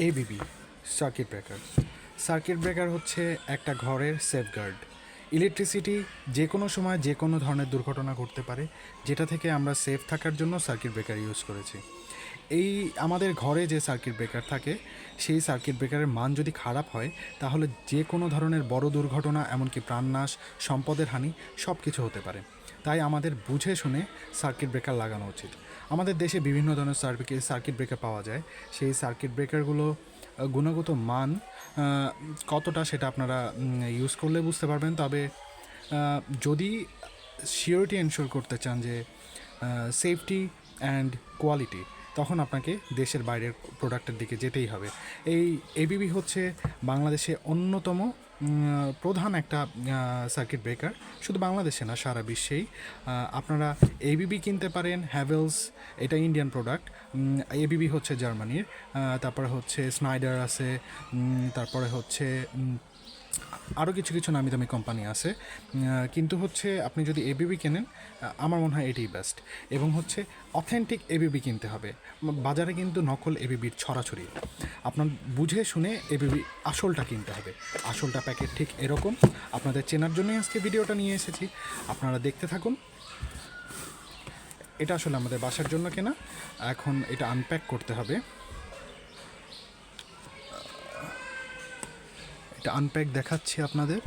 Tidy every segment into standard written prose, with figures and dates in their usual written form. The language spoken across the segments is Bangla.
ABB circuit breaker. Circuit breaker হচ্ছে একটা ঘরের সেফগার্ড। ইলেকট্রিসিটি যে কোনো সময় যে কোনো ধরনের দুর্ঘটনা ঘটতে পারে, যেটা থেকে আমরা সেফ থাকার জন্য সার্কিট ব্রেকার ইউজ করেছি। এই আমাদের ঘরে যে সার্কিট ব্রেকার থাকে, সেই সার্কিট ব্রেকারের মান যদি খারাপ হয়, তাহলে যে কোনো ধরনের বড় দুর্ঘটনা, এমনকি প্রাণনাশ, সম্পদের হানি সব কিছু হতে পারে। তাই আমাদের বুঝে শুনে সার্কিট ব্রেকার লাগানো উচিত। আমাদের দেশে বিভিন্ন ধরনের সার্কিট ব্রেকার পাওয়া যায়। সেই সার্কিট ব্রেকারগুলো গুণগত মান কতটা সেটা আপনারা ইউজ করলে বুঝতে পারবেন। তবে যদি সিওরিটি এনশিওর করতে চান যে সেফটি অ্যান্ড কোয়ালিটি, তখন আপনাকে দেশের বাইরের প্রোডাক্টের দিকে যেতেই হবে। এই এবিবি হচ্ছে বাংলাদেশে অন্যতম প্রধান একটা সার্কিট ব্রেকার। শুধু বাংলাদেশে না, সারা বিশ্বেই আপনারা এবিবি কিনতে পারেন। হ্যাভেলস, এটা ইন্ডিয়ান প্রোডাক্ট। এবিবি হচ্ছে জার্মানির। তারপরে হচ্ছে স্নাইডার আছে। তারপরে হচ্ছে আরও কিছু কিছু নামি দামি কোম্পানি আছে। কিন্তু হচ্ছে আপনি যদি এবিবি কেনেন, আমার মনে হয় এটাই বেস্ট। এবং হচ্ছে অথেন্টিক এবিবি কিনতে হবে। বাজারে কিন্তু নকল এবিবির ছড়াছড়ি। আপনার বুঝে শুনে এবিবি আসলটা কিনতে হবে। আসলটা প্যাকেট ঠিক এরকম। আপনাদের চেনার জন্যই আজকে ভিডিওটা নিয়ে এসেছি, আপনারা দেখতে থাকুন। এটা আসলে আমাদের বাসার জন্য কেনা। এখন এটা আনপ্যাক করতে হবে। এটা আনপ্যাক দেখাচ্ছি আপনাদের।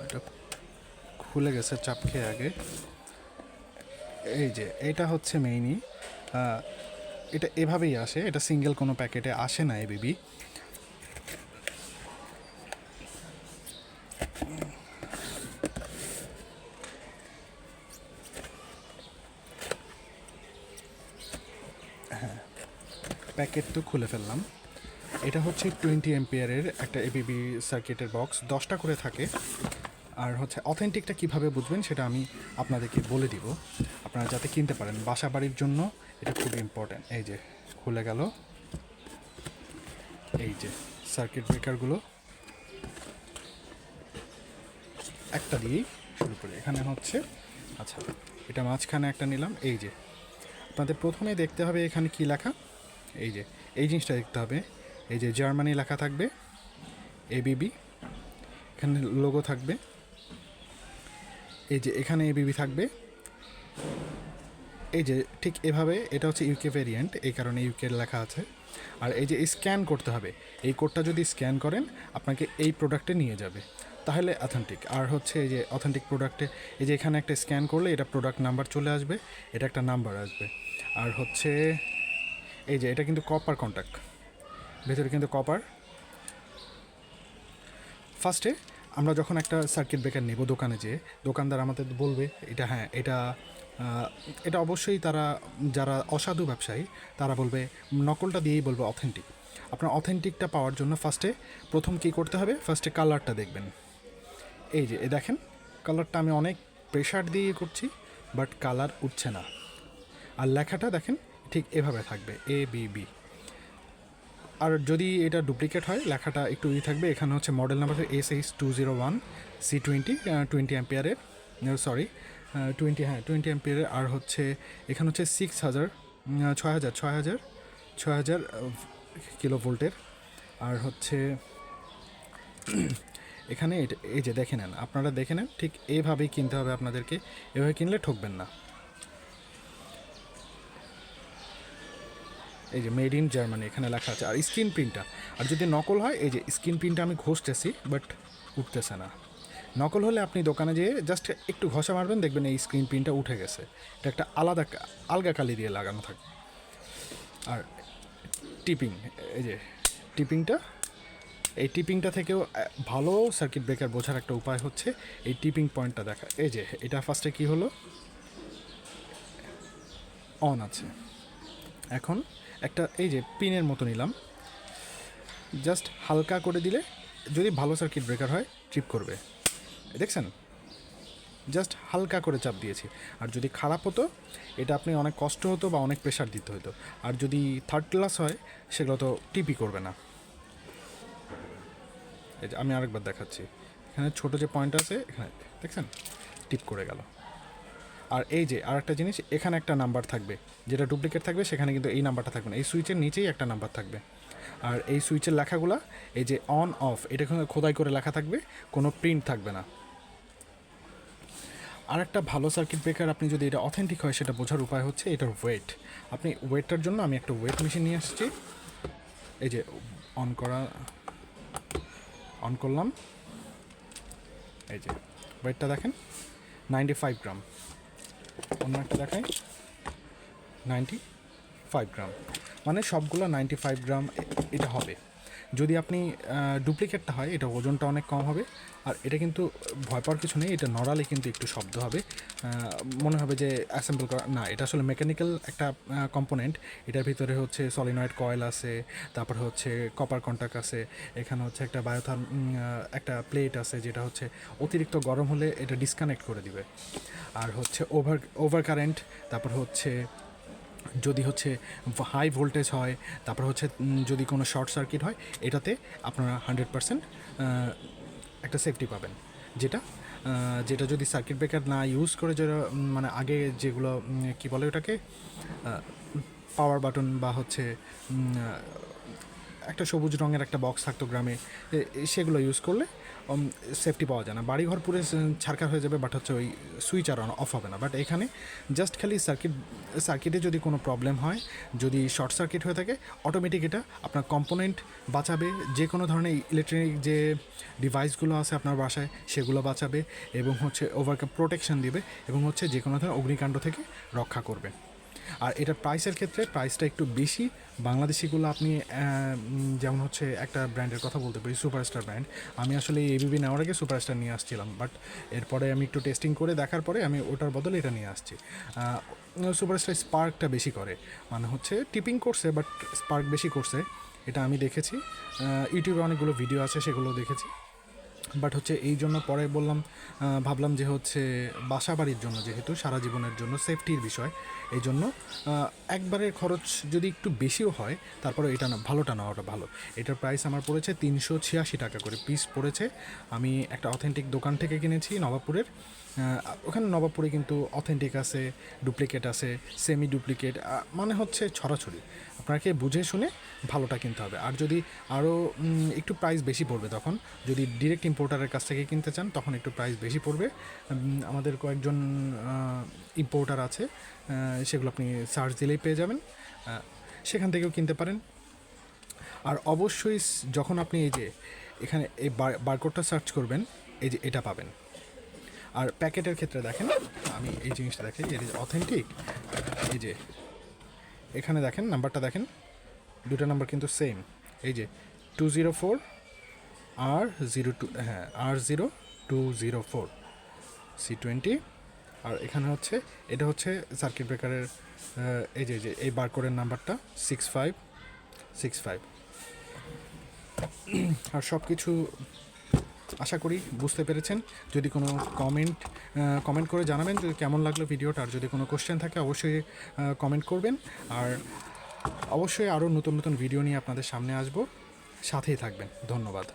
এটা খুলে গেছে চাপ খেয়ে আগে। এই যে এটা হচ্ছে মেইনই, এটা এভাবেই আসে। এটা সিঙ্গেল কোনো প্যাকেটে আসে না এবিবি। হ্যাঁ, প্যাকেট তো খুলে ফেললাম। এটা হচ্ছে 20 এম্পিয়ারের একটা এবিবি সার্কিটের বক্স, 10টা করে থাকে। আর হচ্ছে অথেন্টিকটা কীভাবে বুঝবেন সেটা আমি আপনাদেরকে বলে দিব, আপনারা যাতে কিনতে পারেন। বাসা বাড়ির জন্য এটা খুব ইম্পর্ট্যান্ট। এই যে খুলে গেল। এই যে সার্কিট ব্রেকারগুলো একটা দিয়েই শুরু করি। এখানে হচ্ছে, আচ্ছা, এটা মাঝখানে একটা নিলাম। এই যে আপনাদের প্রথমে দেখতে হবে এখানে কি লেখা। এই যে এই জিনিসটা দেখতে হবে। এই যে জার্মানি লেখা থাকবে, এবিবি, এখানে লোগো থাকবে। এই যে এখানে এবিবি থাকবে। এই যে ঠিক এভাবে, এটা হচ্ছে ইউকে ভেরিয়েন্ট, এই কারণে ইউকে লেখা আছে। আর এই যে স্ক্যান করতে হবে, এই কোডটা যদি স্ক্যান করেন আপনাকে এই প্রোডাক্টে নিয়ে যাবে, তাহলে অথেন্টিক। আর হচ্ছে এই যে অথেন্টিক প্রোডাক্টে, এই যে এখানে একটা স্ক্যান করলে এটা প্রোডাক্ট নাম্বার চলে আসবে, এটা একটা নাম্বার আসবে। আর হচ্ছে এই যে এটা কিন্তু কপার কন্ট্যাক্ট, ভেতরে কিন্তু কপার। ফার্স্টে আমরা যখন একটা সার্কিট ব্রেকার নেব দোকানে যেয়ে, দোকানদার আমাদের বলবে এটা, হ্যাঁ এটা এটা অবশ্যই তারা, যারা অসাধু ব্যবসায়ী তারা বলবে, নকলটা দিয়েই বলবে অথেন্টিক। আপনার অথেন্টিকটা পাওয়ার জন্য প্রথম কী করতে হবে, ফার্স্টে কালারটা দেখবেন। এই যে দেখেন, কালারটা আমি অনেক প্রেশার দিয়ে করছি, বাট কালার উঠছে না। আর লেখাটা দেখেন ঠিক এভাবে থাকবে, এবিবি। আর যদি এটা ডুপ্লিকেট হয়, লেখাটা একটু থাকবে। এখানে হচ্ছে মডেল নাম্বার SH201 C20, 20 অ্যাম্পিয়ারের, সরি 20 অ্যাম্পিয়ারের। আর হচ্ছে এখানে হচ্ছে 6,000 কিলো ভোল্টের। আর হচ্ছে এখানে এই যে দেখে নেন, আপনারা দেখে নেন, ঠিক এইভাবেই কিনতে হবে আপনাদেরকে। এভাবে কিনলে ঠকবেন না। এই যে মেড ইন জার্মানি এখানে লেখা আছে। আর স্ক্রিন প্রিন্টটা, আর যদি নকল হয়, এই যে স্ক্রিন প্রিন্টটা আমি ঘষতেছি, বাট উঠতেছে না। নকল হলে আপনি দোকানে যেয়ে জাস্ট একটু ঘষা মারবেন, দেখবেন এই স্ক্রিন প্রিন্টটা উঠে গেছে। এটা একটা আলগা কালি দিয়ে লাগানো থাকে। আর টিপিং, এই যে টিপিংটা, এই টিপিংটা থেকেও ভালো সার্কিট ব্রেকার বোঝার একটা উপায় হচ্ছে এই টিপিং পয়েন্টটা দেখা। এই যে এটা ফার্স্টে কী হলো, অন আছে। এখন একটা এই যে পিনের মতো নিলাম, জাস্ট হালকা করে দিলে, যদি ভালো সার্কিট ব্রেকার হয় ট্রিপ করবে, দেখছেন, জাস্ট হালকা করে চাপ দিয়েছি। আর যদি খারাপ হতো, এটা আপনি অনেক কষ্ট হতো বা অনেক প্রেশার দিতে হতো। আর যদি থার্ড ক্লাস হয়, সেগুলো তো টিপই করবে না। এই যে আমি আরেকবার দেখাচ্ছি, এখানে ছোটো যে পয়েন্ট আছে এখানে, দেখছেন, টিপ করে গেল। আর এই যে আর একটা জিনিস, এখানে একটা নাম্বার থাকবে, যেটা ডুপ্লিকেট থাকবে সেখানে কিন্তু এই নাম্বারটা থাকবে না, এই সুইচের নিচেই একটা নাম্বার থাকবে। আর এই সুইচের লেখাগুলো এই যে অন অফ, এটা খোদাই করে লেখা থাকবে, কোনো প্রিন্ট থাকবে না। আর একটা ভালো সার্কিট ব্রেকার আপনি যদি এটা অথেন্টিক হয় সেটা বোঝার উপায় হচ্ছে এটার ওয়েট। আপনি ওয়েটটার জন্য আমি একটা ওয়েট মেশিন নিয়ে আসছি, এই যে অন করলাম, এই যে ওয়েটটা দেখেন 95 গ্রাম। অন্য একটা দেখাই, 95 গ্রাম, মানে সবগুলো 95 গ্রাম এটা হবে। যদি আপনি ডুপ্লিকেটটা হয় এটা ওজনটা অনেক কম হবে। আর এটা কিন্তু ভয় পাওয়ার কিছু নেই, এটা নড়ালে কিন্তু একটু শব্দ হবে, মনে হবে যে অ্যাসেম্বল করা না, এটা আসলে মেকানিক্যাল একটা কম্পোনেন্ট। এটার ভিতরে হচ্ছে সলিনয়েড কয়েল আছে, তারপরে হচ্ছে কপার কন্টাক্ট আছে, এখানে হচ্ছে একটা একটা প্লেট আছে যেটা হচ্ছে অতিরিক্ত গরম হলে এটা ডিসকানেক্ট করে দিবে। আর হচ্ছে ওভার কারেন্ট, তারপর হচ্ছে যদি হচ্ছে হাই ভোল্টেজ হয়, তারপর হচ্ছে যদি কোনো শর্ট সার্কিট হয়, এটাতে আপনারা 100% একটা সেফটি পাবেন। যেটা যেটা যদি সার্কিট ব্রেকার না ইউজ করে, যারা মানে আগে যেগুলো কী বলে ওটাকে পাওয়ার বাটন বা হচ্ছে একটা সবুজ রঙের একটা বক্স থাকতো গ্রামে, সেগুলো ইউজ করলে সেফটি পাওয়া যায় না, বাড়িঘর পুরো ছারকার হয়ে যাবে, বাট হচ্ছে ওই সুইচ আর অফ হবে না। বাট এখানে জাস্ট খালি সার্কিটে যদি কোনো প্রবলেম হয়, যদি শর্ট সার্কিট হয়ে থাকে, অটোমেটিক এটা আপনার কম্পোনেন্ট বাঁচাবে, যে কোনো ধরনের ইলেকট্রনিক যে ডিভাইসগুলো আছে আপনার বাসায় সেগুলো বাঁচাবে, এবং হচ্ছে প্রোটেকশন দিবে, এবং হচ্ছে যে কোনো ধরনের অগ্নিকাণ্ড থেকে রক্ষা করবে। আর এটার প্রাইসের ক্ষেত্রে প্রাইসটা একটু বেশি। বাংলাদেশিগুলো আপনি যেমন হচ্ছে একটা ব্র্যান্ডের কথা বলতে পারি, সুপারস্টার ব্র্যান্ড। আমি আসলে এবিবি নেওয়ার আগে সুপারস্টার নিয়ে আসছিলাম, বাট এরপরে আমি একটু টেস্টিং করে দেখার পরে আমি ওটার বদলে এটা নিয়ে আসছি। সুপারস্টার স্পার্কটা বেশি করে, মানে হচ্ছে টিপিং করছে বাট স্পার্ক বেশি করছে, এটা আমি দেখেছি। ইউটিউবে অনেকগুলো ভিডিও আছে, সেগুলো দেখেছি। বাট হচ্ছে এই জন্য পরে ভাবলাম যে হচ্ছে বাসা বাড়ির জন্য, যেহেতু সারা জীবনের জন্য সেফটির বিষয়, এই জন্য একবারের খরচ যদি একটু বেশিও হয়, তারপরে এটা না ভালোটা নেওয়াটা ভালো। এটার প্রাইস আমার পড়েছে 386 টাকা করে পিস পড়েছে। আমি একটা অথেন্টিক দোকান থেকে কিনেছি নবাবপুরের। ওখানে নবাবপুরে কিন্তু অথেন্টিক আছে, ডুপ্লিকেট আছে, সেমি ডুপ্লিকেট, মানে হচ্ছে ছড়াছড়ি। আপনাকে বুঝে শুনে ভালোটা কিনতে হবে। আর যদি আরও একটু প্রাইস বেশি পড়বে, তখন যদি ডিরেক্ট ইম্পোর্টারের কাছ থেকে কিনতে চান তখন একটু প্রাইস বেশি পড়বে। আমাদের কয়েকজন ইম্পোর্টার আছে, সেগুলো আপনি সার্চ দিলেই পেয়ে যাবেন, সেখান থেকেও কিনতে পারেন। আর অবশ্যই যখন আপনি এই যে এখানে এই বারকোডটা সার্চ করবেন, এই যে এটা পাবেন। আর প্যাকেটের ক্ষেত্রে দেখেন, আমি এই জিনিসটা দেখেন, এর অথেন্টিক, এই যে এখানে দেখেন নাম্বারটা দেখেন, দুটো নাম্বার কিন্তু সেম, এই যে 204 R02, হ্যাঁ R0204 C20। আর এখানে হচ্ছে এটা হচ্ছে সার্কিট ব্রেকারের এই যে এই বারকোডের নাম্বারটা 6565। আর সব কিছু আশা করি বুঝতে পেরেছেন। যদি কোনো কমেন্ট করে জানাবেন যদি কেমন লাগলো ভিডিওটা। আর যদি কোনো কোশ্চেন থাকে অবশ্যই কমেন্ট করবেন। আর অবশ্যই আরও নতুন নতুন ভিডিও নিয়ে আপনাদের সামনে আসবো, সাথেই থাকবেন। ধন্যবাদ।